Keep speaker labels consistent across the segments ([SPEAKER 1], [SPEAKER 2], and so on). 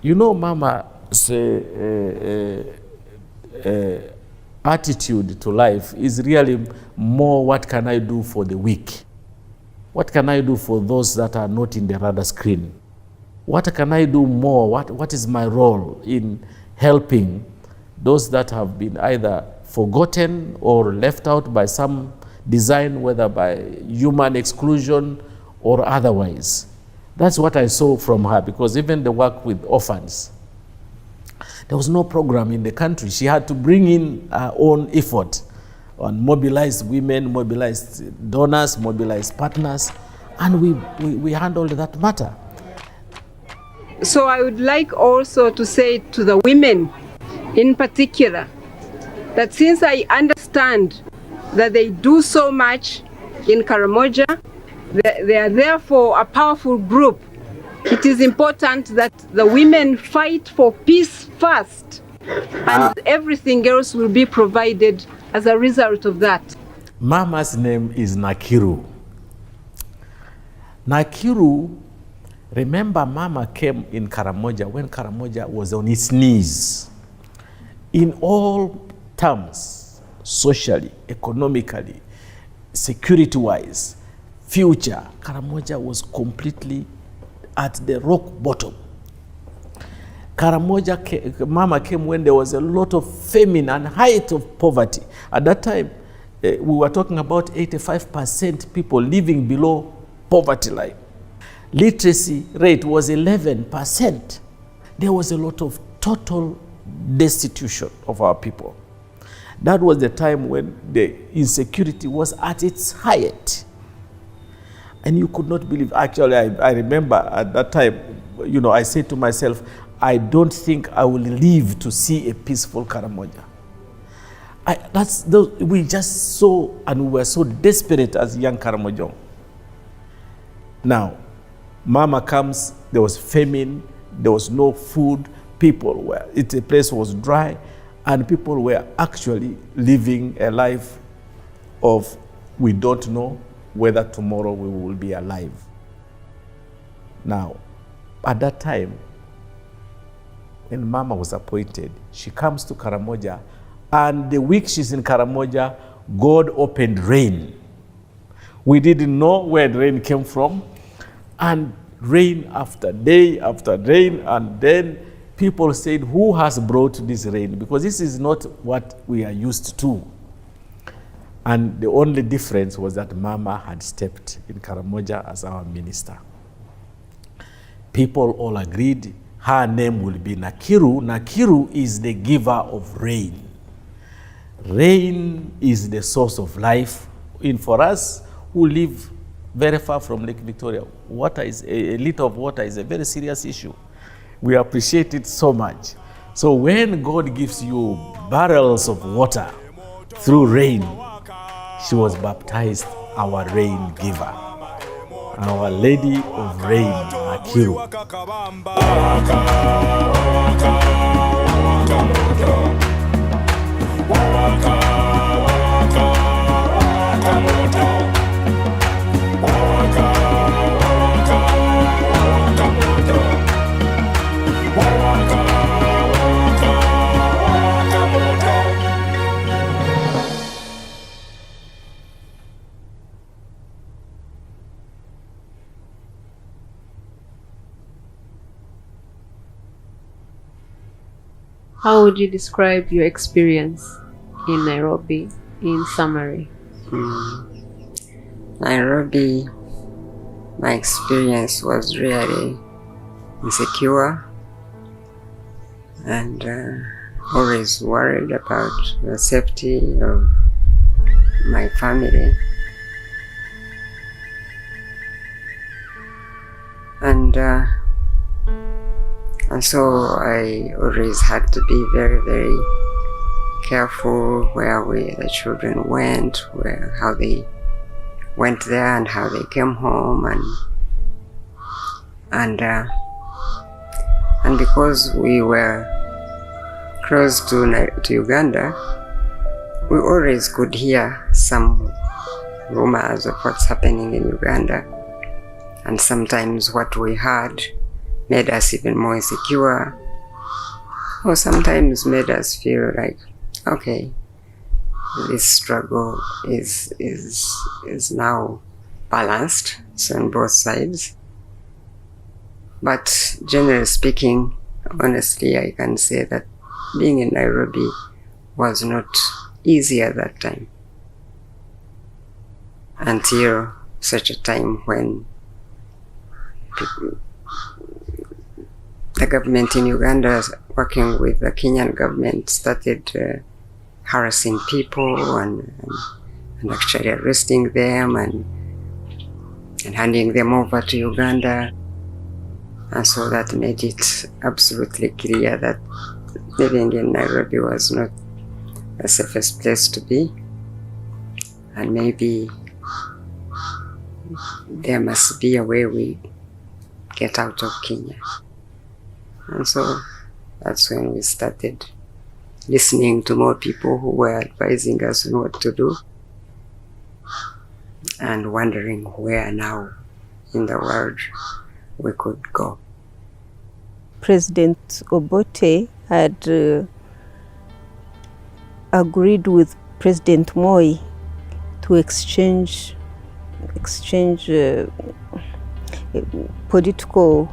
[SPEAKER 1] You know, Mama's attitude to life is really more, what can I do for the weak? What can I do for those that are not in the radar screen? What can I do more? What is my role in helping those that have been either forgotten or left out by some design, whether by human exclusion or otherwise? That's what I saw from her, because even the work with orphans, there was no program in the country. She had to bring in her own effort and mobilize women, mobilize donors, mobilize partners, and we handled that matter.
[SPEAKER 2] So I would like also to say to the women in particular, that since I understand that they do so much in Karamoja, they are therefore a powerful group, it is important that the women fight for peace first, and everything else will be provided as a result of that.
[SPEAKER 1] Mama's name is NAKIRU. NAKIRU, remember, Mama came in Karamoja when Karamoja was on its knees. In all terms, socially, economically, security-wise, future, Karamoja was completely at the rock bottom. Mama came when there was a lot of famine and height of poverty. At that time, we were talking about 85% people living below poverty line. Literacy rate was 11%. There was a lot of total destitution of our people. That was the time when the insecurity was at its height. And you could not believe, actually, I remember at that time, you know, I said to myself, I don't think I will live to see a peaceful Karamoja. We just saw, and we were so desperate as young Karamojong. Now, Mama comes, there was famine, there was no food, the place was dry, and people were actually living a life of, we don't know whether tomorrow we will be alive. Now, at that time, when Mama was appointed, she comes to Karamoja, and the week she's in Karamoja, God opened rain. We didn't know where the rain came from, and rain after day after rain, and then people said, who has brought this rain? Because this is not what we are used to. And the only difference was that Mama had stepped in Karamoja as our minister. People all agreed her name will be NAKIRU. NAKIRU is the giver of rain. Rain is the source of life. And for us who live very far from Lake Victoria, a liter of water is a very serious issue. We appreciate it so much. So when God gives you barrels of water through rain, she was baptized our rain giver, Our Lady of Rain, NAKIRU.
[SPEAKER 3] How would you describe your experience in Nairobi in summary?
[SPEAKER 4] Nairobi, my experience was really insecure and always worried about the safety of my family. And so I always had to be very, very careful where the children went, how they went there and how they came home, and because we were close to Uganda, we always could hear some rumors of what's happening in Uganda, and sometimes what we heard made us even more insecure, or sometimes made us feel like, okay, this struggle is now balanced, so on both sides. But generally speaking, honestly, I can say that being in Nairobi was not easy at that time, until such a time when the government in Uganda, working with the Kenyan government, started harassing people and actually arresting them and handing them over to Uganda. And so that made it absolutely clear that living in Nairobi was not the safest place to be. And maybe there must be a way we get out of Kenya. And so that's when we started listening to more people who were advising us on what to do, and wondering where now in the world we could go.
[SPEAKER 5] President Obote had agreed with President Moi to exchange political,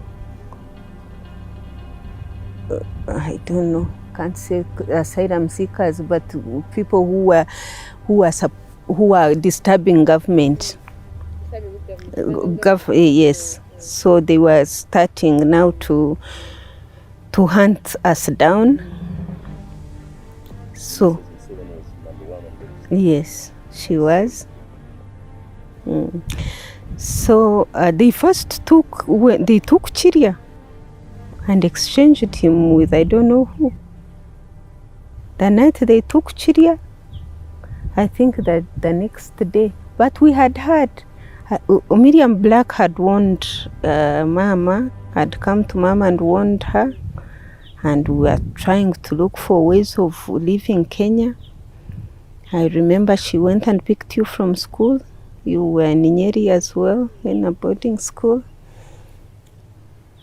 [SPEAKER 5] I don't know, can't say asylum seekers, but people who are disturbing government. Yes. So they were starting now to hunt us down. So yes, she was. So they first took Chiria and exchanged him with I don't know who. The night they took Chiria, I think that the next day, but we had heard Miriam Black had warned Mama, had come to Mama and warned her, and we were trying to look for ways of leaving Kenya. I remember she went and picked you from school. You were in Nyeri as well, in a boarding school.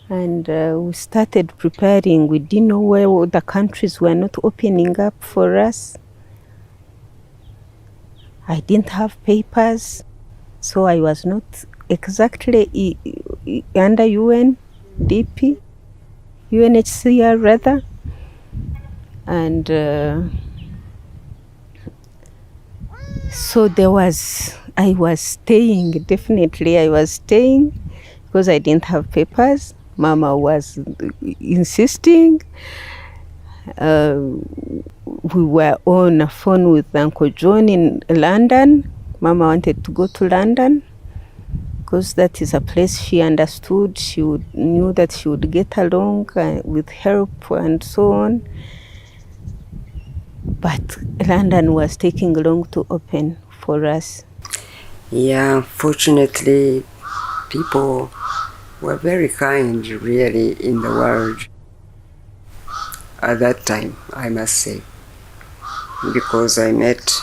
[SPEAKER 5] And we started preparing. We didn't know where the countries were not opening up for us. I didn't have papers, so I was not exactly under UNDP, UNHCR rather. And so I was staying, definitely I was staying because I didn't have papers. Mama was insisting. We were on a phone with Uncle John in London. Mama wanted to go to London because that is a place she understood. She knew that she would get along with help and so on. But London was taking long to open for us.
[SPEAKER 4] Yeah, fortunately, people were very kind, really, in the world at that time, I must say, because I met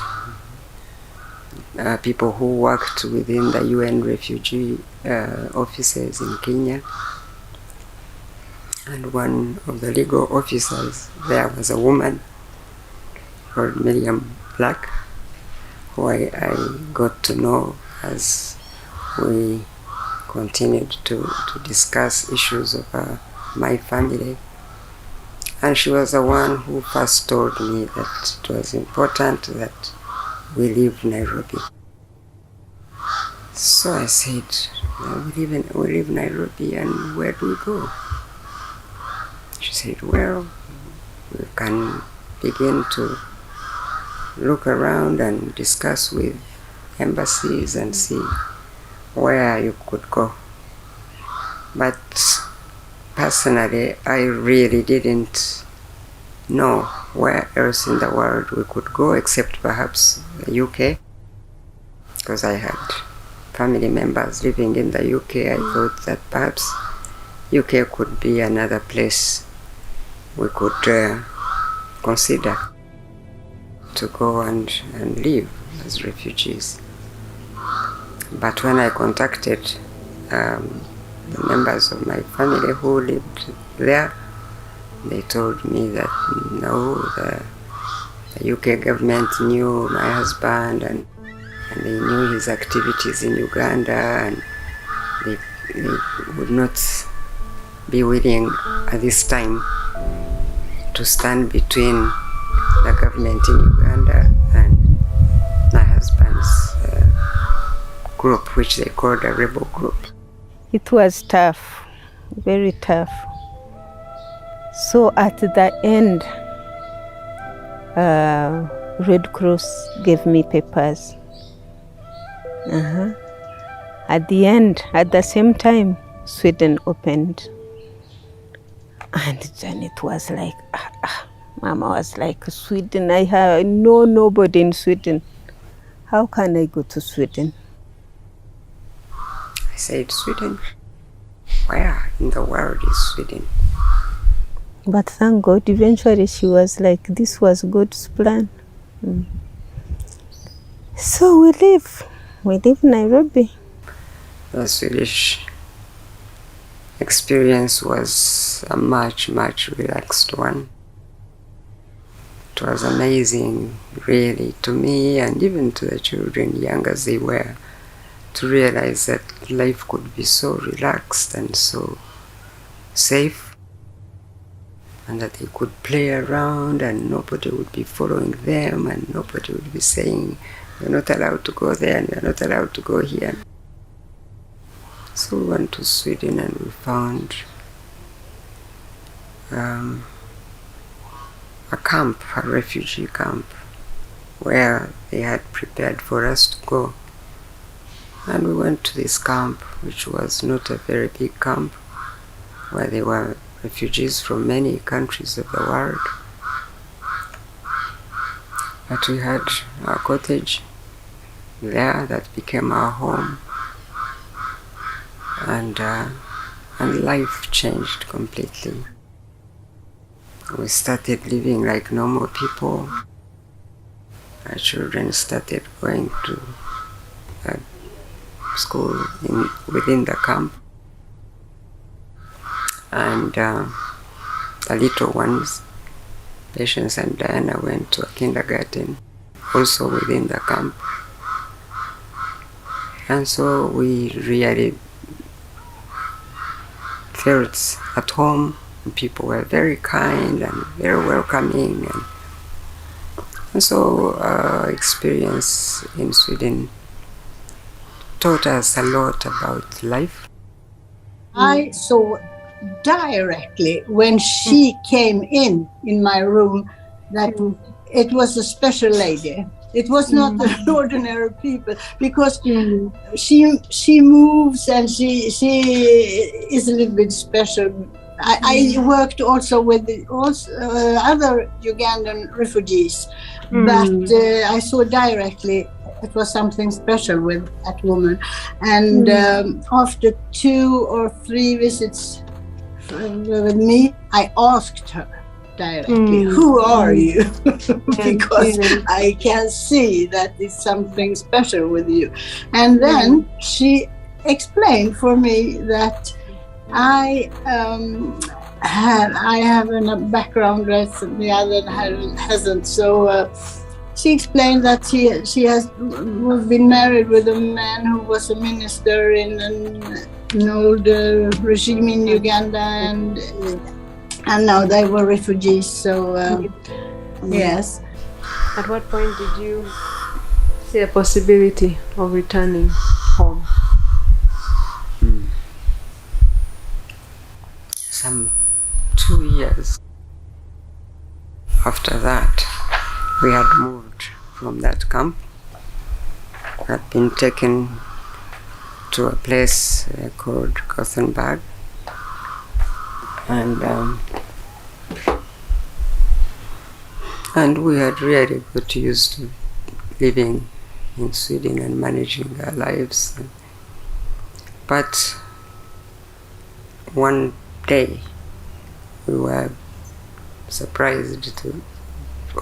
[SPEAKER 4] people who worked within the UN refugee offices in Kenya, and one of the legal officers there was a woman called Miriam Black, who I got to know as we continued to discuss issues of my family. And she was the one who first told me that it was important that we leave Nairobi. So I said, we leave Nairobi, and where do we go? She said, well, we can begin to look around and discuss with embassies and see where you could go. But personally, I really didn't know where else in the world we could go except perhaps the UK, because I had family members living in the UK. I thought that perhaps UK could be another place we could consider to go and live as refugees. But when I contacted the members of my family who lived there, they told me that no, the UK government knew my husband and they knew his activities in Uganda, and they would not be willing at this time to stand between the government in Uganda and my husband's group, which they called a rebel group.
[SPEAKER 5] It was tough, very tough. So at the end, Red Cross gave me papers. At the end, at the same time, Sweden opened. And then it was like, Mama was like, Sweden, I know nobody in Sweden. How can I go to Sweden?
[SPEAKER 4] I said, Sweden? Where in the world is Sweden?
[SPEAKER 5] But thank God, eventually she was like, this was God's plan. So we live in Nairobi.
[SPEAKER 4] The Swedish experience was a much, much relaxed one. It was amazing, really, to me and even to the children, young as they were, to realize that life could be so relaxed and so safe, and that they could play around and nobody would be following them and nobody would be saying, you're not allowed to go there and you're not allowed to go here. So we went to Sweden and we found a camp, a refugee camp, where they had prepared for us to go. And we went to this camp, which was not a very big camp, where there were refugees from many countries of the world. But we had our cottage there that became our home. And life changed completely. We started living like normal people. Our children started going to school within the camp. And the little ones, Patience and Diana, went to a kindergarten also within the camp. And so we really felt at home, and people were very kind and very welcoming. And so our experience in Sweden taught us a lot about life.
[SPEAKER 6] I saw directly when she came in my room that it was a special lady. It was not an ordinary people, because she moves and she is a little bit special. I worked also with other Ugandan refugees, but I saw directly it was something special with that woman. And after 2 or 3 visits with me, I asked her directly, who are you? Because I can see that it's something special with you. And then she explained for me that I have a background that the other hasn't. So she explained that she has been married with a man who was a minister in an old regime in Uganda, and now they were refugees. So yes.
[SPEAKER 3] At what point did you see a possibility of returning home?
[SPEAKER 4] Some 2 years after that, we had moved from that camp. Had been taken to a place called Gothenburg, and we had really got used to living in Sweden and managing our lives. But one day we were surprised to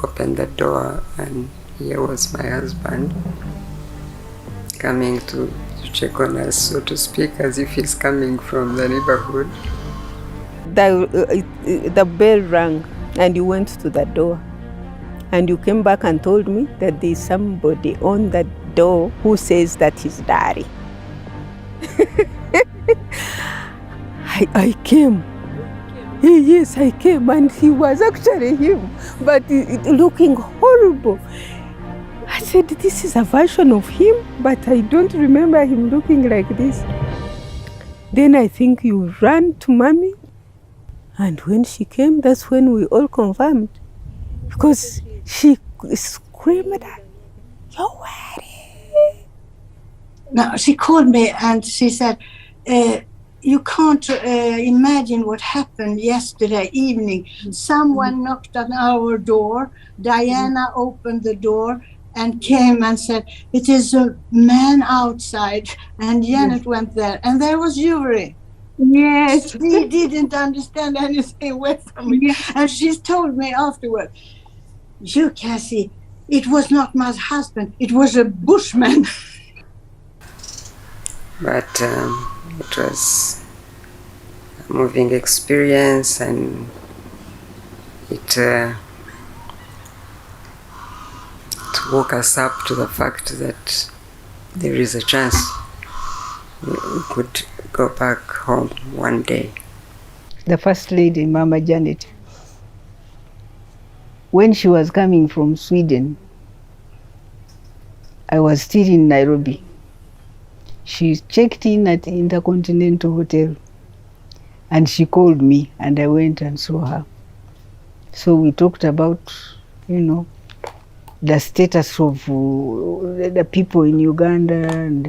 [SPEAKER 4] open the door, and here was my husband coming to check on us, so to speak, as if he's coming from the neighborhood.
[SPEAKER 5] The bell rang and you went to the door. And you came back and told me that there's somebody on the door who says that he's daddy. I came. Yes, I came, and he was actually him, but looking horrible. I said, this is a version of him, but I don't remember him looking like this. Then I think you ran to Mommy, and when she came, that's when we all confirmed, because she screamed, "You're ready!"
[SPEAKER 6] Now, she called me and she said, you can't imagine what happened yesterday evening. Someone knocked on our door. Diana opened the door and came and said, it is a man outside. And Janet went there. And there was Yuri.
[SPEAKER 2] Yes.
[SPEAKER 6] She didn't understand anything away from me. And she told me afterward, you, Cassie, it was not my husband. It was a bushman.
[SPEAKER 4] But it was a moving experience, and it woke us up to the fact that there is a chance we could go back home one day.
[SPEAKER 5] The First Lady, Mama Janet, when she was coming from Sweden, I was still in Nairobi. She checked in at Intercontinental Hotel and she called me and I went and saw her. So we talked about, the status of the people in Uganda and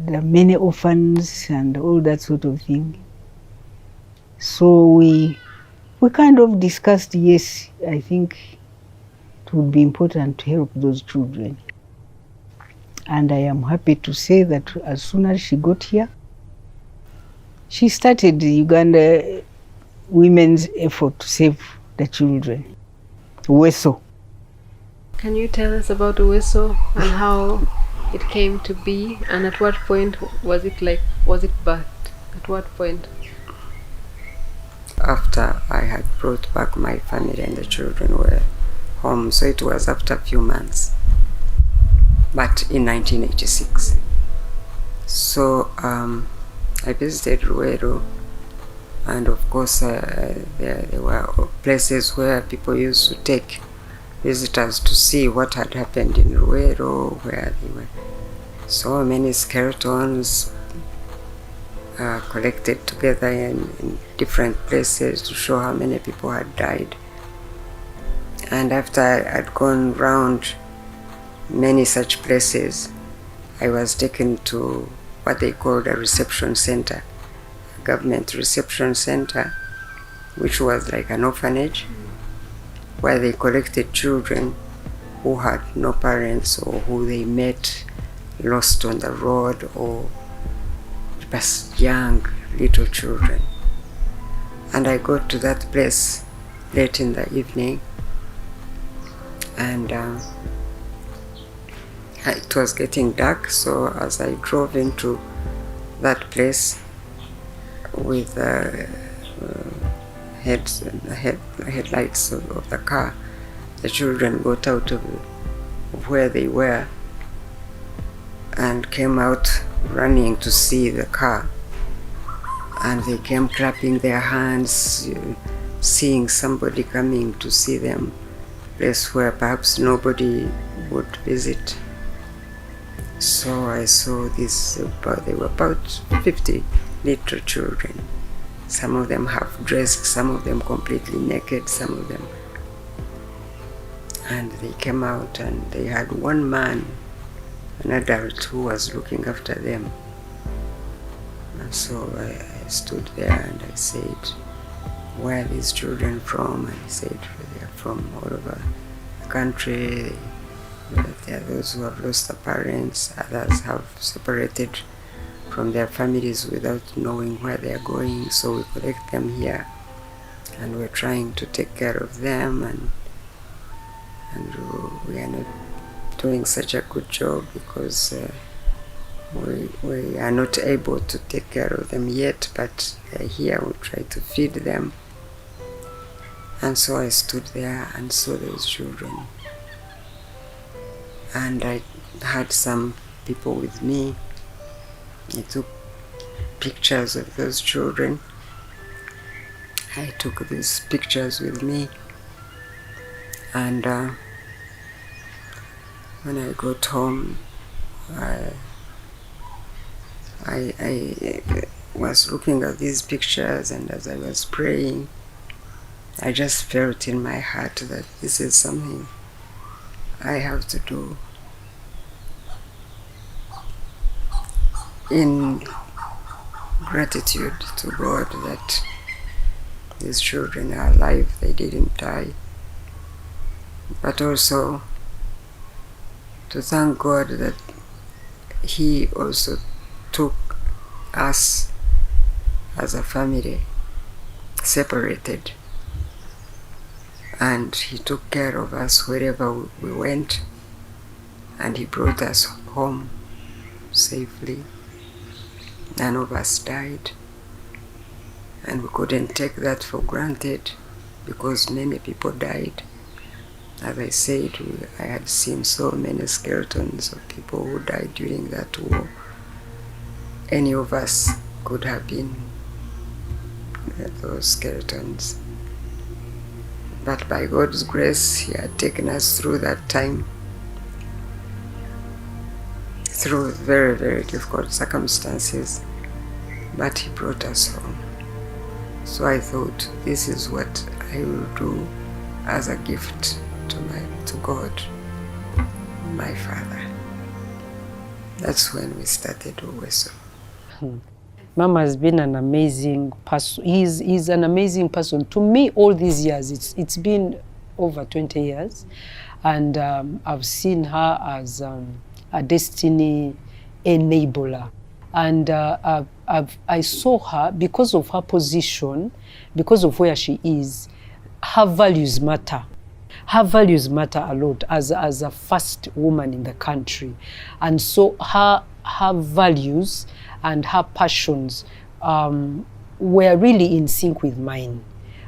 [SPEAKER 5] the many orphans and all that sort of thing. So we kind of discussed, yes, I think it would be important to help those children. And I am happy to say that as soon as she got here, she started the Uganda women's effort to save the children. Weso.
[SPEAKER 3] Can you tell us about Weso and how it came to be, and at what point was it birthed? At what point?
[SPEAKER 4] After I had brought back my family and the children were home, so it was after a few months. But in 1986. So I visited Ruero, and of course there were places where people used to take visitors to see what had happened in Ruero, where there were so many skeletons collected together in different places to show how many people had died. And after I'd gone round many such places, I was taken to what they called a reception center, a government reception center, which was like an orphanage, where they collected children who had no parents or who they met lost on the road, or just young little children. And I got to that place late in the evening, and it was getting dark, so as I drove into that place with the headlights of the car, the children got out of where they were and came out running to see the car. And they came clapping their hands, seeing somebody coming to see them, a place where perhaps nobody would visit. So I saw this, they were about 50 little children. Some of them half dressed, some of them completely naked, some of them. And they came out and they had one man, an adult, who was looking after them. And so I stood there and I said, where are these children from? And he said, they are from all over the country. There are those who have lost their parents, others have separated from their families without knowing where they are going, so we collect them here and we're trying to take care of them, and we are not doing such a good job because we are not able to take care of them yet, but here we try to feed them. And so I stood there and saw those children. And I had some people with me. I took pictures of those children. I took these pictures with me. And when I got home, I was looking at these pictures, and as I was praying, I just felt in my heart that this is something I have to do. In gratitude to God that these children are alive, they didn't die. But also to thank God that He also took us as a family separated, and He took care of us wherever we went, and He brought us home safely. None of us died, and we couldn't take that for granted because many people died. As I said, I had seen so many skeletons of people who died during that war. Any of us could have been those skeletons. But by God's grace, He had taken us through that time, through very, very difficult circumstances, but He brought us home. So I thought, this is what I will do as a gift to God, my Father. That's when we started Uweso.
[SPEAKER 7] Mama has been an amazing person. He's an amazing person. To me, all these years, it's been over 20 years, and I've seen her as a destiny enabler. And I saw her, because of her position, because of where she is, her values matter. Her values matter a lot as a first woman in the country. And so her values and her passions were really in sync with mine.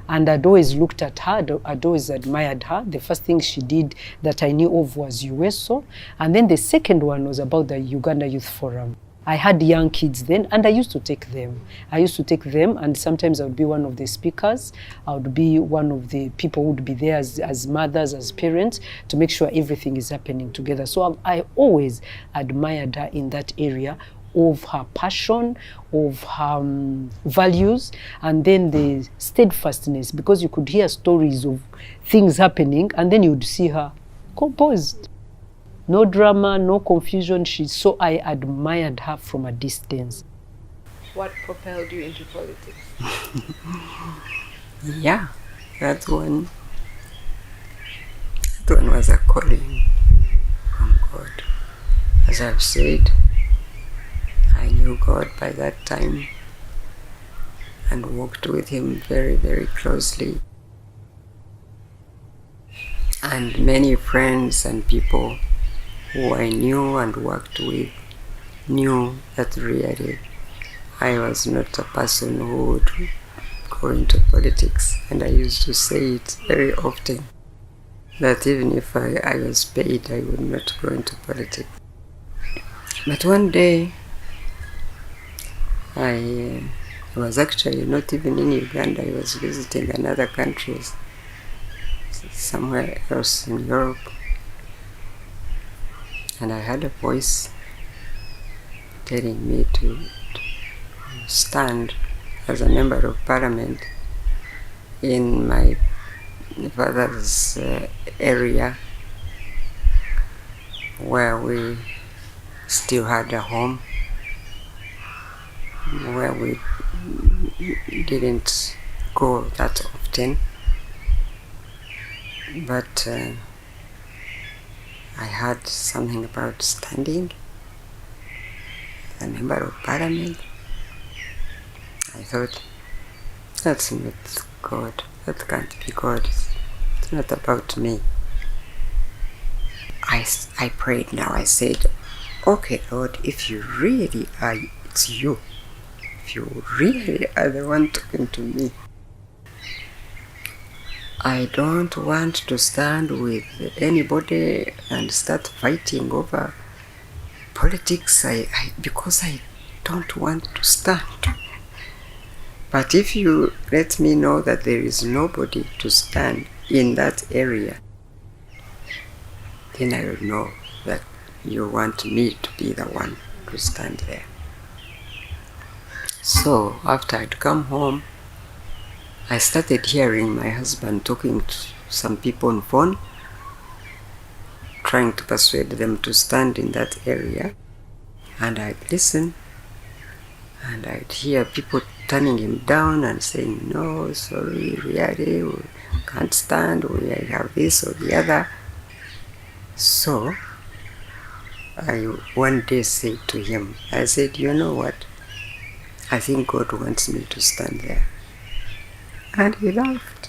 [SPEAKER 7] And I'd always looked at her, I'd always admired her. The first thing she did that I knew of was Uweso. And then the second one was about the Uganda Youth Forum. I had young kids then, and I used to take them. And sometimes I would be one of the speakers. I would be one of the people who would be there as mothers, as parents, to make sure everything is happening together. So I always admired her in that area of her passion, of her values, and then the steadfastness, because you could hear stories of things happening, and then you would see her composed. No drama, no confusion. So I admired her from a distance.
[SPEAKER 3] What propelled you into politics?
[SPEAKER 4] Yeah, that one was a calling from God. As I've said, I knew God by that time and worked with Him very, very closely. And many friends and people who I knew and worked with knew that really I was not a person who would go into politics. And I used to say it very often, that even if I was paid, I would not go into politics. But one day, I was actually not even in Uganda. I was visiting another country, somewhere else in Europe. And I had a voice telling me to stand as a member of parliament in my father's area, where we still had a home, where we didn't go that often. But I heard something about standing as a member of parliament. I thought, that's not God. That can't be God. It's not about me. I prayed now. I said, okay, Lord, if you really are, it's you. If you really are the one talking to me, I don't want to stand with anybody and start fighting over politics, because I don't want to stand. But if you let me know that there is nobody to stand in that area, then I will know that you want me to be the one to stand there. So after I'd come home, I started hearing my husband talking to some people on phone, trying to persuade them to stand in that area. And I'd listen, and I'd hear people turning him down and saying, no, sorry, really, we can't stand, we have this or the other. So I one day said to him, I said, you know what? I think God wants me to stand there. And he laughed.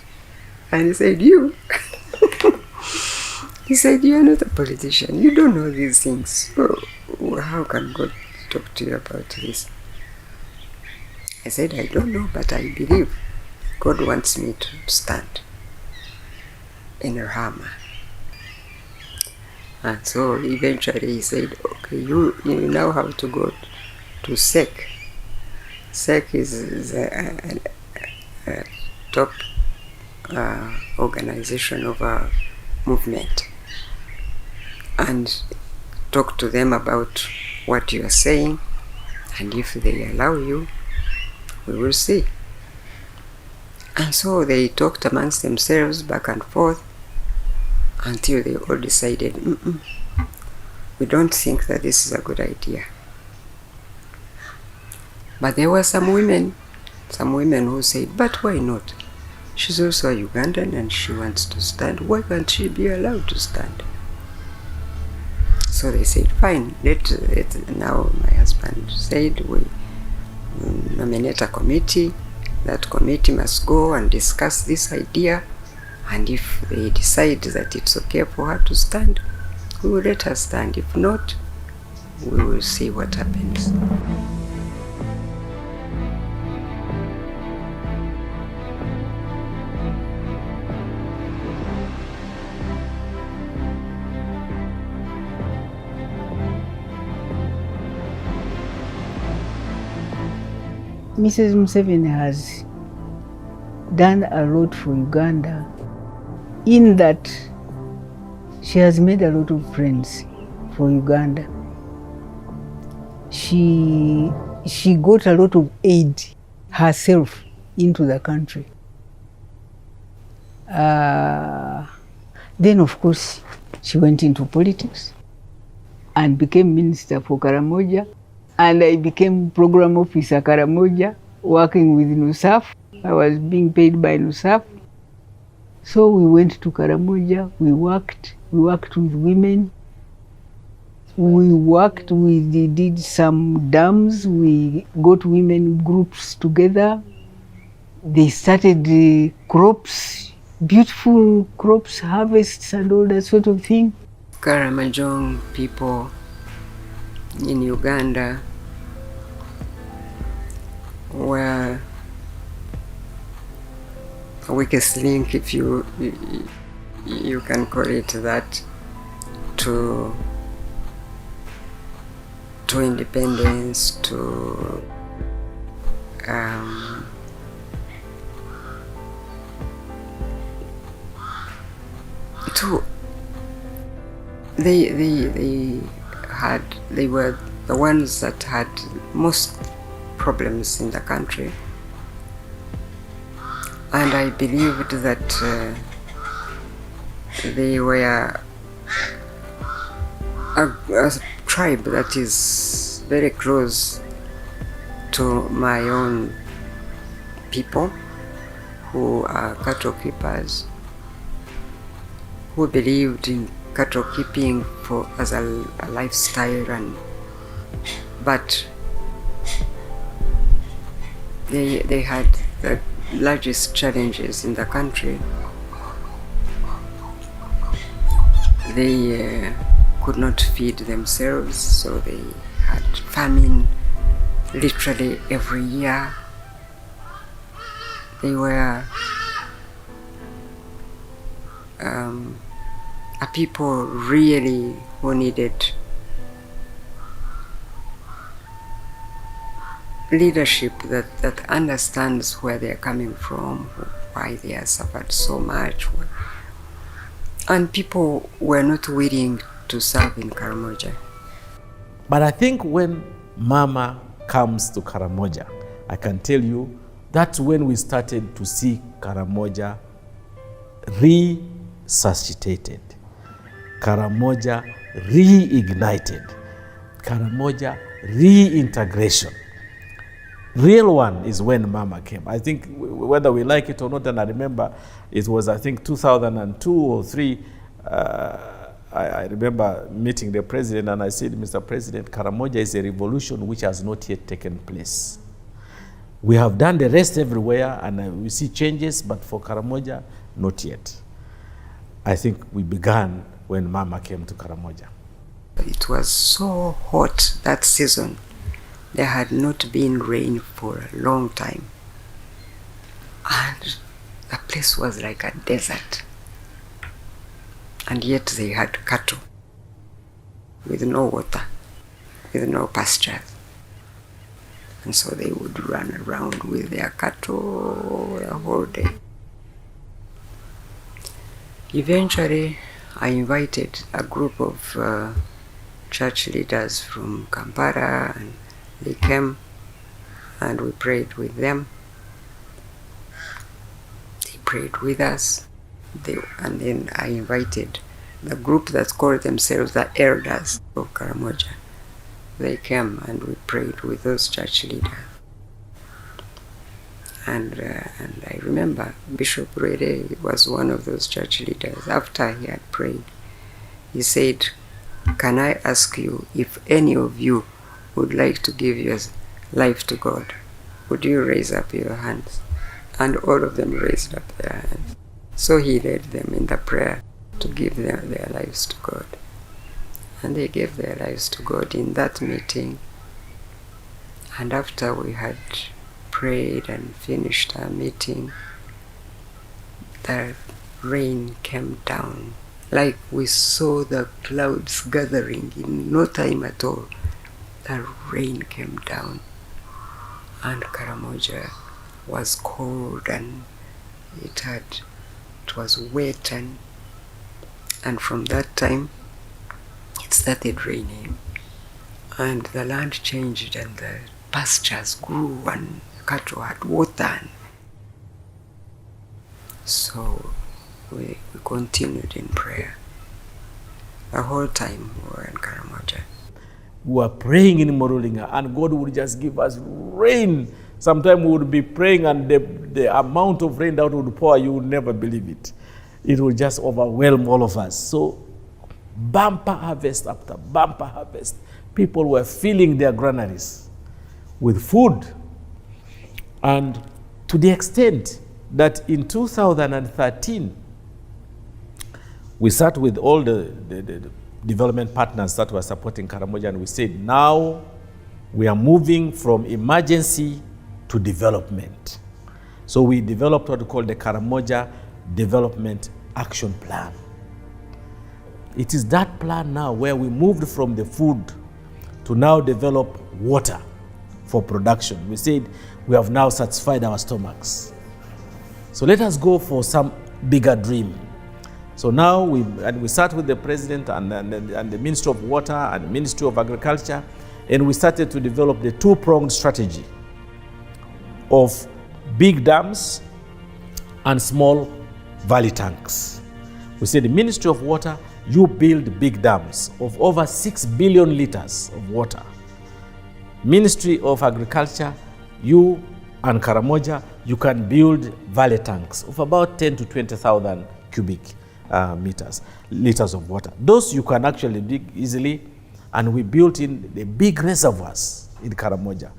[SPEAKER 4] And he said, you? He said, you're not a politician. You don't know these things. So how can God talk to you about this? I said, I don't know, but I believe God wants me to stand in Rama. And so eventually he said, okay, you now have to go to SEC. SEC is a top organization of a movement, and talk to them about what you are saying, and if they allow you, we will see. And so they talked amongst themselves back and forth until they all decided, we don't think that this is a good idea. But there were some women who said, but why not? She's also a Ugandan and she wants to stand. Why can't she be allowed to stand? So they said, fine, now my husband said, we nominate a committee. That committee must go and discuss this idea. And if they decide that it's okay for her to stand, we will let her stand. If not, we will see what happens.
[SPEAKER 5] Mrs. Museveni has done a lot for Uganda in that she has made a lot of friends for Uganda. She got a lot of aid herself into the country. Then of course she went into politics and became minister for Karamoja. And I became program officer Karamoja, working with NUSAF. I was being paid by NUSAF. So we went to Karamoja, we worked with women. We did some dams, we got women groups together. They started crops, beautiful crops, harvests and all that sort of thing.
[SPEAKER 4] Karamojong people in Uganda were a weakest link, if you can call it that, to independence, to they were the ones that had most problems in the country, and I believed that they were a tribe that is very close to my own people, who are cattle keepers, who believed in cattle keeping as a lifestyle, but they had the largest challenges in the country. They could not feed themselves, so they had famine literally every year. They were a people really who needed leadership that understands where they're coming from, why they have suffered so much. And people were not willing to serve in Karamoja.
[SPEAKER 1] But I think when Mama comes to Karamoja, I can tell you that's when we started to see Karamoja resuscitated, Karamoja reignited, Karamoja reintegration. Real one is when Mama came. I think whether we like it or not, and I remember it was, I think, 2002 or 3, I remember meeting the president and I said, Mr. President, Karamoja is a revolution which has not yet taken place. We have done the rest everywhere and we see changes, but for Karamoja, not yet. I think we began when Mama came to Karamoja.
[SPEAKER 4] It was so hot that season. There had not been rain for a long time. And the place was like a desert. And yet they had cattle with no water, with no pastures. And so they would run around with their cattle the whole day. Eventually, I invited a group of church leaders from Kampala, and they came and we prayed with them. They prayed with us. And then I invited the group that called themselves the elders of Karamoja. They came and we prayed with those church leaders. And I remember Bishop Rede was one of those church leaders. After he had prayed, he said, "Can I ask you if any of you would like to give your life to God? Would you raise up your hands?" And all of them raised up their hands. So he led them in the prayer to give their lives to God. And they gave their lives to God in that meeting. And after we had prayed and finished our meeting, the rain came down. Like we saw the clouds gathering in no time at all. The rain came down. And Karamoja was cold and it was wet, and from that time it started raining and the land changed and the pastures grew and cattle had water. So we continued in prayer the whole time we were in Karamoja.
[SPEAKER 1] We were praying in Morulinga and God would just give us rain. Sometimes we would be praying and the amount of rain that would pour, you would never believe it. It would just overwhelm all of us. So bumper harvest after bumper harvest. People were filling their granaries with food. And to the extent that in 2013, we sat with all the development partners that were supporting Karamoja and we said, now we are moving from emergency to development. So we developed what we call the Karamoja Development Action Plan. It is that plan now where we moved from the food to now develop water for production. We said we have now satisfied our stomachs. So let us go for some bigger dream. So now we sat with the president and the Ministry of Water and the Ministry of Agriculture, and we started to develop the two-pronged strategy of big dams and small valley tanks. We said the Ministry of Water, you build big dams of over 6 billion liters of water. Ministry of Agriculture, you and Karamoja, you can build valley tanks of about 10 to 20,000 cubic liters of water. Those you can actually dig easily, and we built in the big reservoirs in Karamoja.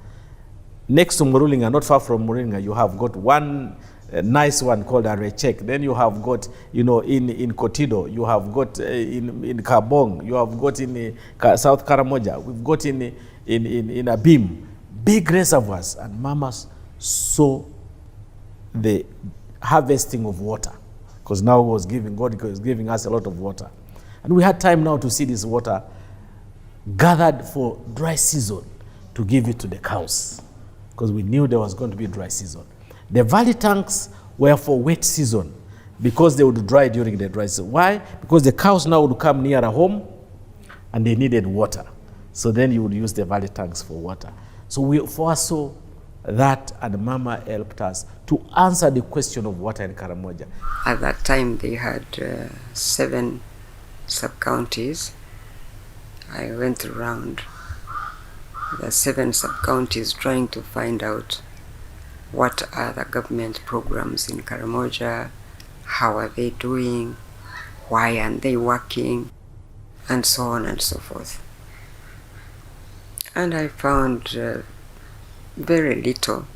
[SPEAKER 1] Next to Murulinga, not far from Murulinga, you have got one a nice one called a rechek. Then you have got, in Kotido, you have got in Kabong, you have got in South Karamoja, we've got in Abim, big reservoirs, and mamas saw the harvesting of water, because now God was giving us a lot of water. And we had time now to see this water gathered for dry season to give it to the cows, because we knew there was going to be dry season. The valley tanks were for wet season, because they would dry during the dry season. Why? Because the cows now would come near a home and they needed water. So then you would use the valley tanks for water. So we foresaw that, and Mama helped us to answer the question of water in Karamoja.
[SPEAKER 4] At that time, they had 7 sub-counties. I went around the 7 sub-counties trying to find out what are the government programs in Karamoja, how are they doing, why aren't they working, and so on and so forth. And I found very little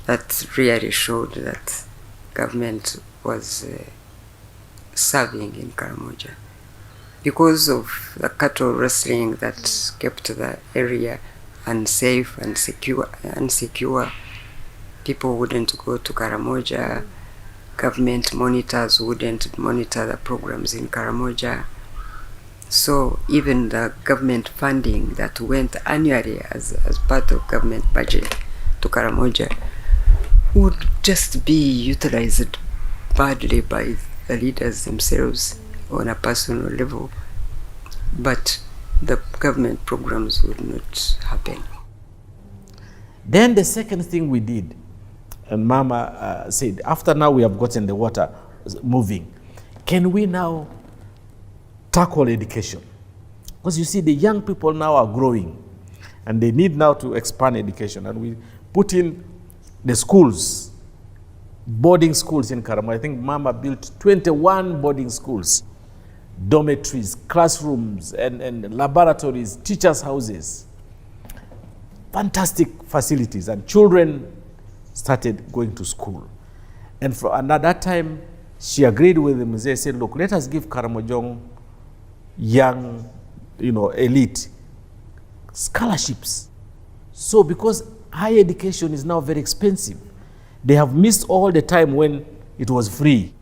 [SPEAKER 4] that really showed that government was serving in Karamoja. Because of the cattle rustling that kept the area unsafe and insecure, people wouldn't go to Karamoja, government monitors wouldn't monitor the programs in Karamoja. So even the government funding that went annually as part of government budget to Karamoja would just be utilized badly by the leaders themselves on a personal level, but the government programs would not happen.
[SPEAKER 1] Then the second thing we did, and Mama said, after now we have gotten the water moving, can we now tackle education? Because you see, the young people now are growing and they need now to expand education. And we put in the schools, boarding schools in Karamoja. I think Mama built 21 boarding schools, dormitories, classrooms, and laboratories, teachers' houses. Fantastic facilities, and children started going to school. And at that time, she agreed with the Mzee, said, look, let us give Karamojong young, elite scholarships. So because higher education is now very expensive, they have missed all the time when it was free.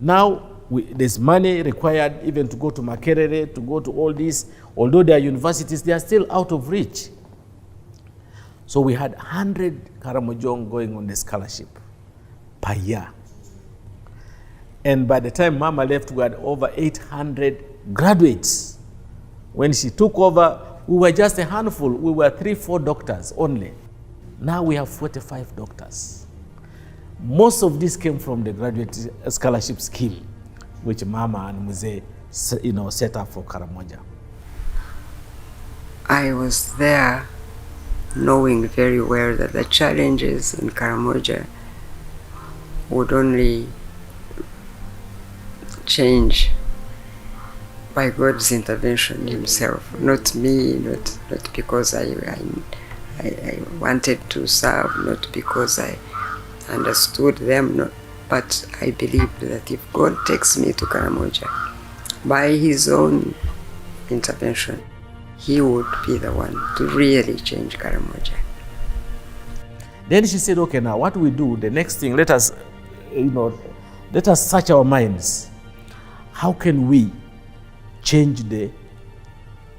[SPEAKER 1] Now, there's money required even to go to Makerere, to go to all these. Although they are universities, they are still out of reach. So we had 100 Karamojong going on the scholarship per year. And by the time Mama left, we had over 800 graduates. When she took over, we were just a handful. We were 3-4 doctors only. Now we have 45 doctors. Most of this came from the graduate scholarship scheme, which Mama and Mzee, set up for Karamoja.
[SPEAKER 4] I was there knowing very well that the challenges in Karamoja would only change by God's intervention himself, not me, not because I wanted to serve, not because I understood them, but I believed that if God takes me to Karamoja by his own intervention, he would be the one to really change Karamoja.
[SPEAKER 1] Then she said, okay, now what we do, the next thing, let us search our minds. How can we change the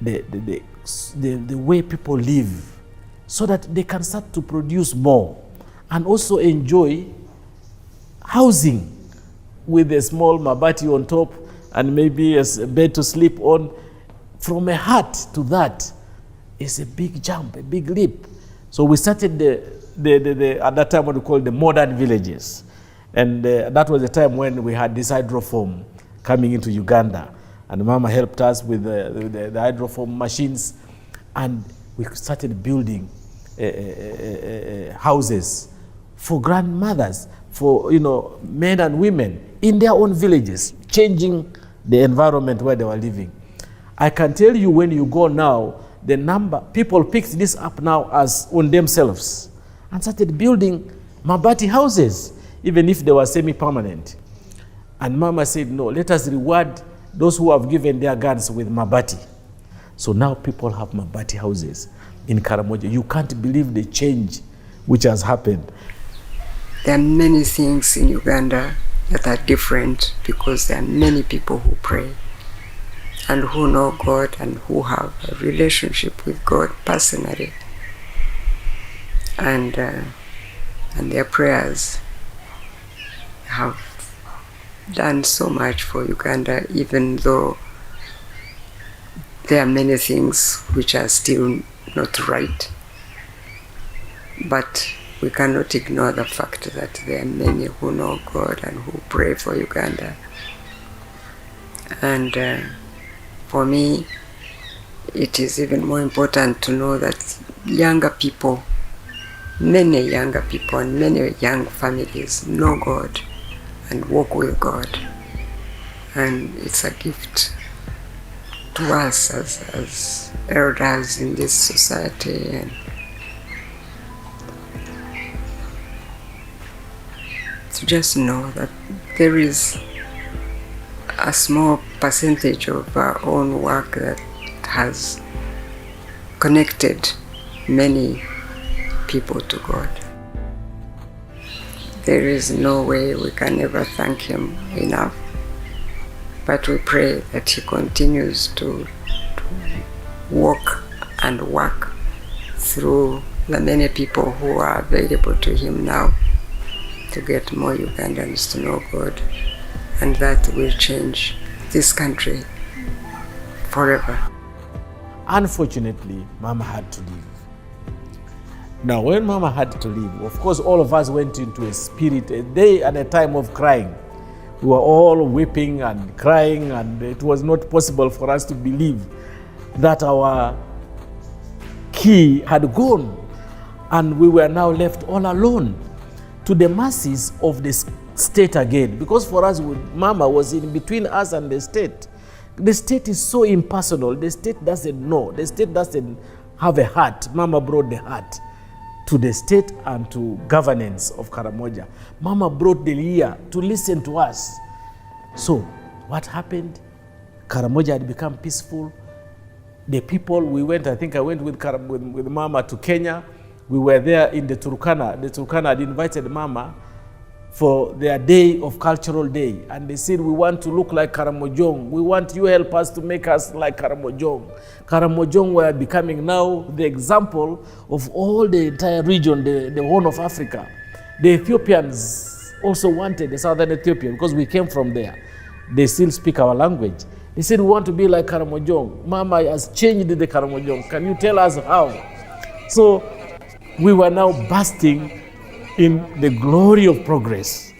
[SPEAKER 1] way people live so that they can start to produce more and also enjoy housing with a small mabati on top and maybe a bed to sleep on? From a hut to that is a big jump, a big leap. So we started at that time what we call the modern villages. And that was the time when we had this hydroform coming into Uganda. And Mama helped us with the hydroform machines. And we started building houses for grandmothers, for men and women in their own villages, changing the environment where they were living. I can tell you, when you go now, the number, people picked this up now as on themselves and started building mabati houses. even if they were semi-permanent. And Mama said, no, let us reward those who have given their guns with mabati. So now people have mabati houses in Karamoja. You can't believe the change which has happened.
[SPEAKER 4] There are many things in Uganda that are different because there are many people who pray and who know God and who have a relationship with God personally. And their prayers have done so much for Uganda, even though there are many things which are still not right. But we cannot ignore the fact that there are many who know God and who pray for Uganda. And for me, it is even more important to know that younger people, many younger people and many young families know God and walk with God. And it's a gift to us as elders in this society. And to just know that there is a small percentage of our own work that has connected many people to God. There is no way we can ever thank Him enough, but we pray that He continues to walk and work through the many people who are available to Him now to get more Ugandans to know God, and that will change this country forever.
[SPEAKER 1] Unfortunately, Mama had to leave. Now, when Mama had to leave, of course, all of us went into a day and a time of crying. We were all weeping and crying, and it was not possible for us to believe that our key had gone, and we were now left all alone to the mercies of the state again. Because for us, Mama was in between us and the state. The state is so impersonal. The state doesn't know. The state doesn't have a heart. Mama brought the heart to the state and to governance of Karamoja. Mama brought the ear to listen to us. So what happened? Karamoja had become peaceful. The people, we went, I think I went with Mama to Kenya. We were there in the Turkana. The Turkana had invited Mama for their day of cultural day. And they said, we want to look like Karamojong. We want you help us to make us like Karamojong. Karamojong were becoming now the example of all the entire region, the Horn of Africa. The Ethiopians also wanted the southern Ethiopia because we came from there. They still speak our language. They said, we want to be like Karamojong. Mama has changed the Karamojong. Can you tell us how? So we were now basking in the glory of progress.